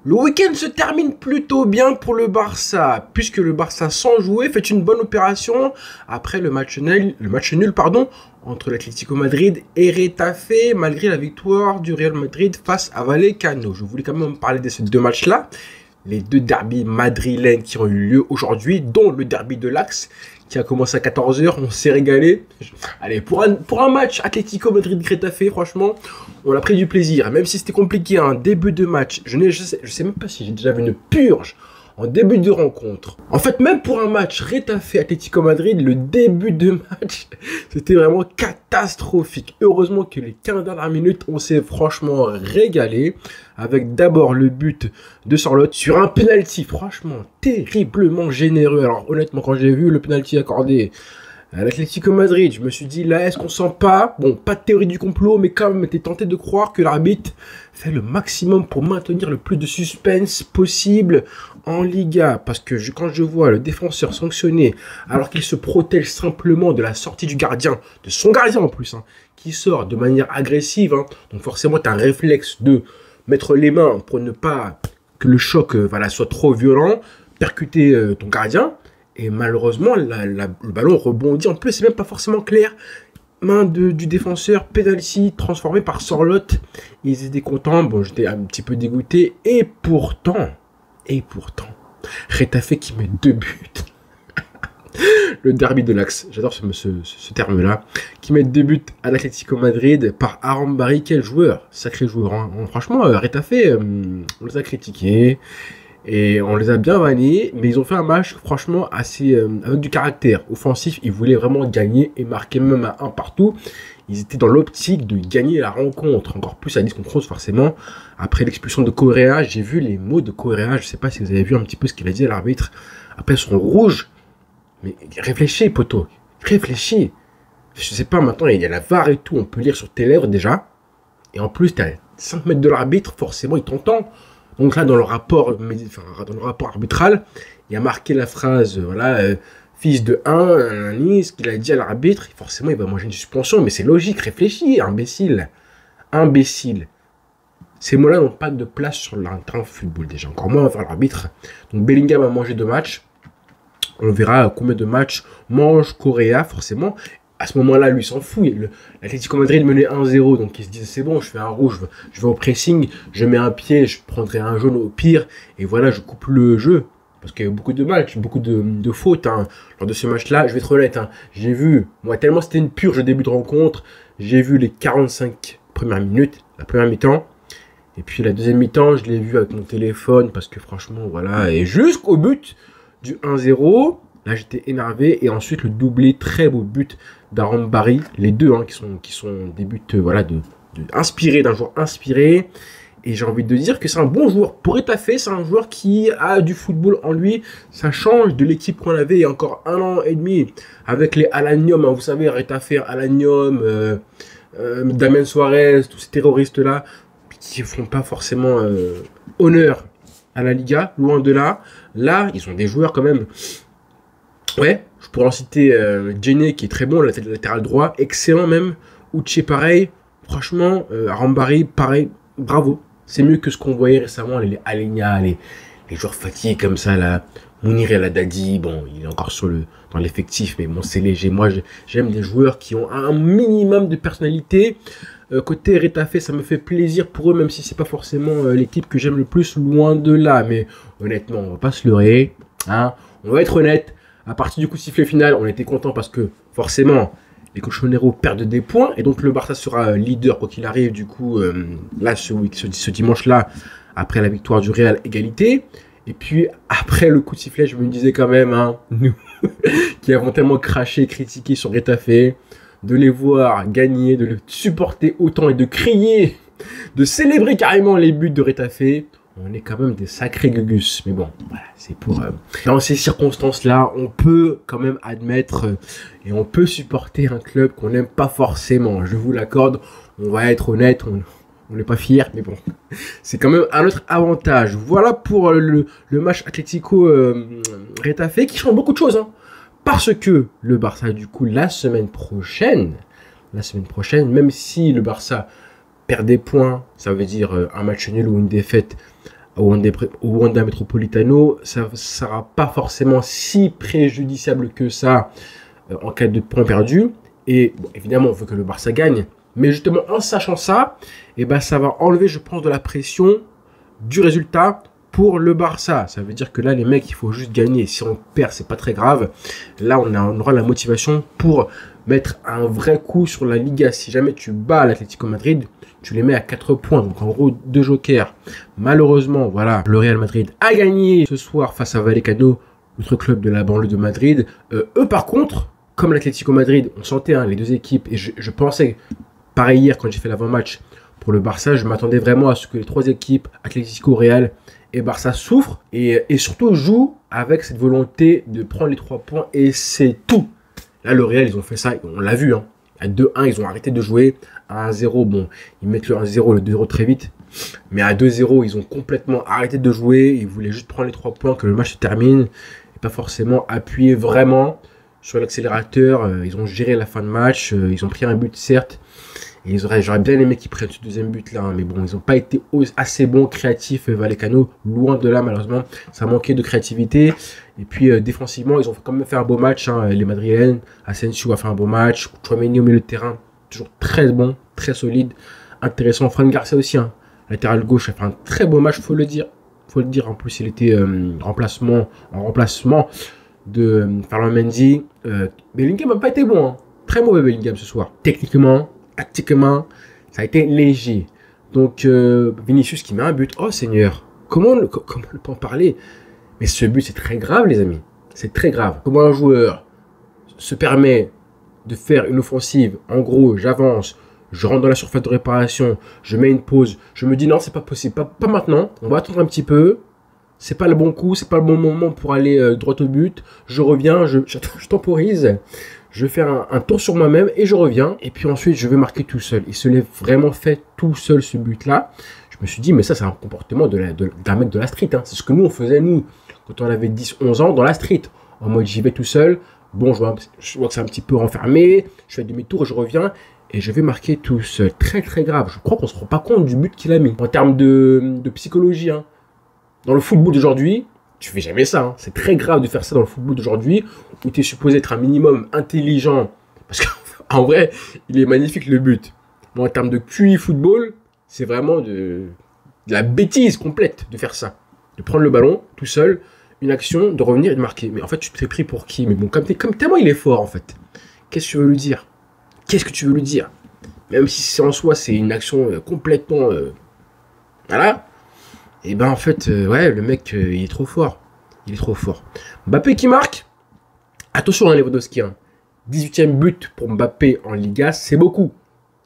Le week-end se termine plutôt bien pour le Barça, puisque le Barça sans jouer fait une bonne opération après le match nul entre l'Atlético Madrid et Retafe, malgré la victoire du Real Madrid face à Vallecano. Je voulais quand même parler de ces deux matchs-là, les deux derbys madrilènes qui ont eu lieu aujourd'hui, dont le derby de l'Axe, qui a commencé à 14 h, on s'est régalé. Allez, pour un match Atlético Madrid-Retafe, franchement, on a pris du plaisir. Même si c'était compliqué, un début de match, je sais même pas si j'ai déjà vu une purge en début de rencontre. En fait, même pour un match Retafe-Atlético Madrid, le début de match, c'était vraiment catastrophique. Heureusement que les 15 dernières minutes, on s'est franchement régalé. Avec d'abord le but de Sorloth sur un penalty, franchement, terriblement généreux. Alors honnêtement, quand j'ai vu le penalty accordé à l'Atlético Madrid, je me suis dit, là, est-ce qu'on sent pas, bon, pas de théorie du complot, mais quand même, j'étais tenté de croire que l'arbitre fait le maximum pour maintenir le plus de suspense possible en Liga. Parce que quand je vois le défenseur sanctionné, alors qu'il se protège simplement de la sortie du gardien, de son gardien en plus, qui sort de manière agressive, donc forcément, tu as un réflexe de mettre les mains pour ne pas que le choc soit trop violent, percuter ton gardien. Et malheureusement, le ballon rebondit. En plus, c'est même pas forcément clair. Main du défenseur, penalty transformé par Sorloth. Ils étaient contents. Bon, j'étais un petit peu dégoûté. Et pourtant, Retafe qui met 2 buts. Le derby de l'Axe, j'adore ce terme-là. Qui met 2 buts à l'Atlético Madrid par Arambari. Quel joueur, sacré joueur. Franchement, Retafe, on les a critiqués. Et on les a bien vanés, mais ils ont fait un match franchement assez avec du caractère offensif. Ils voulaient vraiment gagner et marquer même à 1 partout. Ils étaient dans l'optique de gagner la rencontre, encore plus à 10 contre 11 forcément. Après l'expulsion de Correa, j'ai vu les mots de Correa. Je sais pas si vous avez vu un petit peu ce qu'il a dit à l'arbitre. Après son rouge, mais réfléchis poteau, réfléchis. Je sais pas, maintenant il y a la VAR et tout, on peut lire sur tes lèvres déjà. Et en plus, t'as 5 mètres de l'arbitre, forcément il t'entend. Donc là, dans le rapport arbitral, il y a marqué la phrase, fils de 1, ce qu'il a dit à l'arbitre, forcément, il va manger une suspension, mais c'est logique, réfléchis, imbécile. Ces mots-là n'ont pas de place sur le terrain de football, déjà, encore moins vers l'arbitre. Donc Bellingham a mangé 2 matchs, on verra combien de matchs mange Correa, forcément. À ce moment-là, lui s'en fout. L'Atlético Madrid menait 1-0, donc il se disait c'est bon, je fais un rouge, je vais au pressing, je mets un pied, je prendrai un jaune au pire, et voilà, je coupe le jeu. Parce qu'il y a eu beaucoup de matchs, beaucoup de fautes lors de ce match-là. Je vais être honnête, j'ai vu, moi tellement c'était une purge au début de rencontre, j'ai vu les 45 premières minutes, la première mi-temps, et puis la deuxième mi-temps, je l'ai vu avec mon téléphone, parce que franchement, voilà, et jusqu'au but du 1-0. Là, j'étais énervé. Et ensuite, le doublé, très beau but d'Arambari. Les deux, qui sont des buts inspirés, d'un joueur inspiré. Et j'ai envie de dire que c'est un bon joueur. Pour Retafe, c'est un joueur qui a du football en lui. Ça change de l'équipe qu'on avait il y a encore 1 an et demi. Avec les Alanium, vous savez, Retafe, Alanium, Damien Suarez, tous ces terroristes-là, qui ne font pas forcément honneur à la Liga. Loin de là. Là, ils ont des joueurs quand même. Ouais, je pourrais en citer Djene qui est très bon, le latéral droit, excellent même. Uche pareil, franchement, Arambari pareil, bravo. C'est mieux que ce qu'on voyait récemment, les Alenia, les joueurs fatigués comme ça, là. Mounir El Haddadi, bon, il est encore dans l'effectif, mais bon, c'est léger. Moi, j'aime des joueurs qui ont un minimum de personnalité. Côté Retafe, ça me fait plaisir pour eux, même si c'est pas forcément l'équipe que j'aime le plus, loin de là. Mais honnêtement, on va pas se leurrer, on va être honnête. À partir du coup de sifflet final, on était content parce que forcément, les Colchoneros perdent des points. Et donc le Barça sera leader quoi qu'il arrive. Du coup, là, ce dimanche-là, après la victoire du Real, égalité. Et puis, après le coup de sifflet, je me disais quand même, nous, qui avons tellement craché et critiqué sur Retafe, de les voir gagner, de les supporter autant et de crier, de célébrer carrément les buts de Retafe. On est quand même des sacrés gugus. Mais bon, voilà, c'est pour... Dans ces circonstances-là, on peut quand même admettre et on peut supporter un club qu'on n'aime pas forcément. Je vous l'accorde, on va être honnête, on n'est pas fiers, mais bon. C'est quand même un autre avantage. Voilà pour le match Atlético Retafe qui change beaucoup de choses. Parce que le Barça, du coup, la semaine prochaine, même si le Barça perd des points, ça veut dire un match nul ou une défaite au Wanda Metropolitano, ça ne sera pas forcément si préjudiciable que ça en cas de points perdus. Et bon, évidemment, on veut que le Barça gagne. Mais justement, en sachant ça, eh ben, ça va enlever, je pense, de la pression du résultat pour le Barça. Ça veut dire que là, les mecs, il faut juste gagner. Si on perd, c'est pas très grave. Là, on aura la motivation pour mettre un vrai coup sur la Liga. Si jamais tu bats l'Atlético Madrid, tu les mets à 4 points. Donc, en gros, 2 jokers. Malheureusement, voilà, le Real Madrid a gagné ce soir face à Vallecano, notre club de la banlieue de Madrid. Eux, par contre, comme l'Atlético Madrid, on sentait les deux équipes, et je pensais, pareil hier, quand j'ai fait l'avant-match pour le Barça, je m'attendais vraiment à ce que les 3 équipes, Atlético, Real et Barça, souffrent et surtout jouent avec cette volonté de prendre les 3 points, et c'est tout. Là, le Real, ils ont fait ça, on l'a vu, hein. À 2-1, ils ont arrêté de jouer. À 1-0, bon, ils mettent le 1-0, le 2-0 très vite. Mais à 2-0, ils ont complètement arrêté de jouer. Ils voulaient juste prendre les 3 points, que le match se termine. Et pas forcément appuyer vraiment sur l'accélérateur. Ils ont géré la fin de match. Ils ont pris un but, certes. Et j'aurais bien aimé qu'ils prennent ce deuxième but-là. Hein, mais bon, ils n'ont pas été assez bons, créatifs, Vallecano. Loin de là, malheureusement. Ça manquait de créativité. Et puis, défensivement, ils ont quand même fait un beau match. Hein, les Madrilènes, Asensio a fait un beau match. Tchouaméni au milieu de terrain, toujours très bon, très solide, intéressant. Fran Garcia aussi, hein, latéral gauche, a fait un très beau match, faut le dire. En plus, il était en remplacement de Ferland Mendy. Bellingham n'a pas été bon. Hein. Très mauvais Bellingham ce soir. Techniquement, tactiquement, ça a été léger. Donc, Vinicius qui met un but. Oh Seigneur, comment ne pas en parler? Mais ce but, c'est très grave, les amis. C'est très grave. Comment un joueur se permet de faire une offensive, en gros, j'avance, je rentre dans la surface de réparation, je mets une pause, je me dis non, c'est pas possible, pas maintenant, on va attendre un petit peu, c'est pas le bon coup, c'est pas le bon moment pour aller droit au but, je reviens, je temporise, je fais un tour sur moi-même et je reviens, et puis ensuite je vais marquer tout seul. Il se l'est vraiment fait tout seul, ce but-là. Je me suis dit, mais ça, c'est un comportement d'un mec de la street, hein. C'est ce que nous, on faisait, nous, quand on avait 10-11 ans, dans la street, en mode j'y vais tout seul. Bon, je vois que c'est un petit peu renfermé, je fais demi-tour, je reviens et je vais marquer tout seul. Très très grave. Je crois qu'on se rend pas compte du but qu'il a mis. En termes de psychologie, hein. Dans le football d'aujourd'hui, tu fais jamais ça. Hein. C'est très grave de faire ça dans le football d'aujourd'hui, où tu es supposé être un minimum intelligent. Parce qu'en vrai, il est magnifique le but. Mais en termes de QI football, c'est vraiment de la bêtise complète de faire ça. De prendre le ballon tout seul, une action, de revenir et de marquer. Mais en fait, tu t'es pris pour qui? Mais bon, comme tellement il est fort, en fait. Qu'est-ce que tu veux lui dire? Qu'est-ce que tu veux lui dire? Même si en soi, c'est une action complètement... voilà. Et ben, en fait, ouais, le mec, il est trop fort. Il est trop fort. Mbappé qui marque. Attention, hein, Lewandowski. Hein. 18e but pour Mbappé en Liga, c'est beaucoup.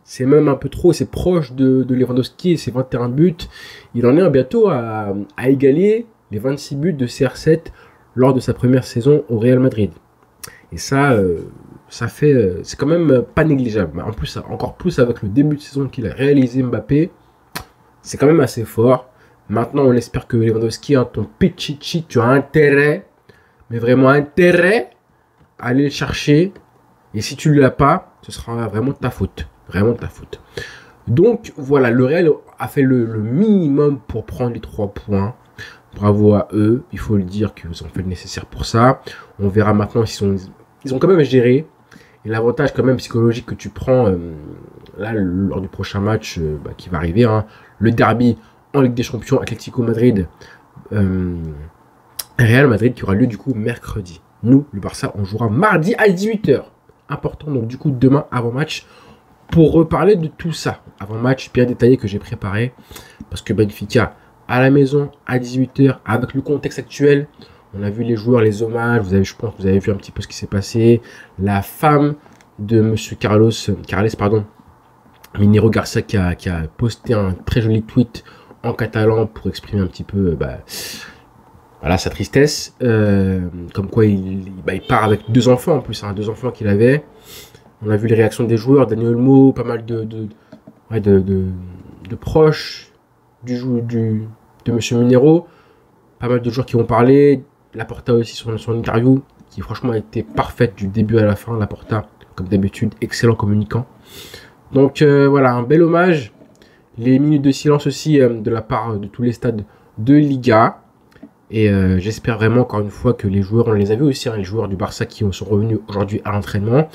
C'est même un peu trop, c'est proche de Lewandowski et ses 21 buts. Il en est bientôt à égaler les 26 buts de CR7 lors de sa première saison au Real Madrid. Et ça, c'est quand même pas négligeable. En plus, encore plus avec le début de saison qu'il a réalisé Mbappé, c'est quand même assez fort. Maintenant, on espère que Lewandowski, hein, ton Pichichi, tu as intérêt, mais vraiment intérêt à aller le chercher. Et si tu ne l'as pas, ce sera vraiment de ta faute. Vraiment de ta faute. Donc, voilà, le Real a fait le minimum pour prendre les 3 points. Bravo à eux. Il faut le dire qu'ils ont fait le nécessaire pour ça. On verra maintenant s'ils ils ont quand même géré. Et l'avantage quand même psychologique que tu prends là lors du prochain match qui va arriver, hein, le derby en Ligue des Champions, Atlético Madrid, Real Madrid, qui aura lieu du coup mercredi. Nous, le Barça, on jouera mardi à 18h. Important, donc du coup demain avant match pour reparler de tout ça. Avant match bien détaillé que j'ai préparé, parce que Benfica à la maison à 18h avec le contexte actuel. On a vu les joueurs, les hommages, je pense que vous avez vu un petit peu ce qui s'est passé. La femme de Monsieur Carles, Minero Garcia, qui a posté un très joli tweet en catalan pour exprimer un petit peu voilà, sa tristesse. Comme quoi il part avec 2 enfants en plus, hein, 2 enfants qu'il avait. On a vu les réactions des joueurs, Daniel Olmo, pas mal de proches de Monsieur Minero. Pas mal de joueurs qui ont parlé. Laporta aussi sur son interview, qui franchement a été parfaite du début à la fin. Laporta, comme d'habitude, excellent communicant. Donc voilà, un bel hommage. Les minutes de silence aussi de la part de tous les stades de Liga. Et j'espère vraiment, encore une fois, que les joueurs, on les a vus aussi, hein, les joueurs du Barça qui sont revenus aujourd'hui à l'entraînement.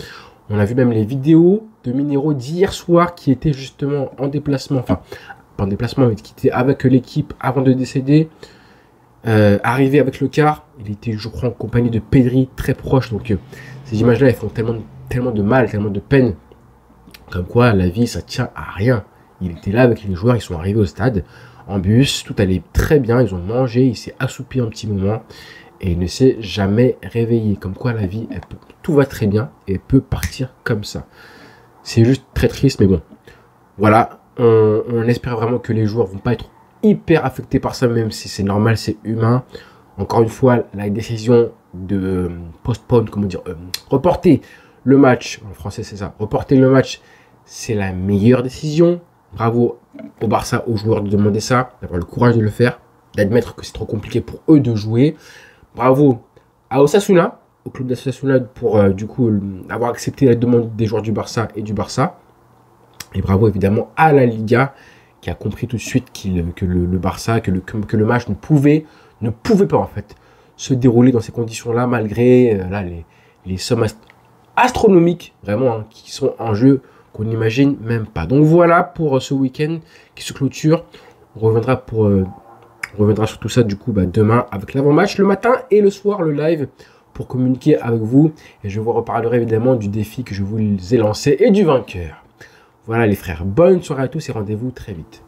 On a vu même les vidéos de Minero d'hier soir qui étaient justement en déplacement, enfin, pas en déplacement, mais qui étaient avec l'équipe avant de décéder. Arrivé avec le car, il était, je crois, en compagnie de Pedri, très proche. Donc, ces images-là, elles font tellement de mal, tellement de peine. Comme quoi, la vie, ça tient à rien. Il était là avec les joueurs, ils sont arrivés au stade en bus, tout allait très bien, ils ont mangé, il s'est assoupi un petit moment et il ne s'est jamais réveillé. Comme quoi, la vie, tout va très bien et elle peut partir comme ça. C'est juste très triste, mais bon. Voilà, on espère vraiment que les joueurs vont pas être hyper affectés par ça, même si c'est normal, c'est humain. Encore une fois, la décision de postpone, comment dire, reporter le match, en français c'est ça, reporter le match, c'est la meilleure décision. Bravo au Barça, aux joueurs de demander ça, d'avoir le courage de le faire, d'admettre que c'est trop compliqué pour eux de jouer. Bravo à Osasuna, au club d'Osasuna, pour du coup avoir accepté la demande des joueurs du Barça et du Barça. Et bravo évidemment à la Liga, qui a compris tout de suite que le Barça, que le match ne pouvait pas en fait se dérouler dans ces conditions-là, malgré là, les sommes astronomiques vraiment hein, qui sont en jeu, qu'on n'imagine même pas. Donc voilà pour ce week-end qui se clôture. On reviendra sur tout ça du coup demain avec l'avant-match, le matin et le soir, le live, pour communiquer avec vous. Et je vous reparlerai évidemment du défi que je vous ai lancé et du vainqueur. Voilà les frères, bonne soirée à tous et rendez-vous très vite.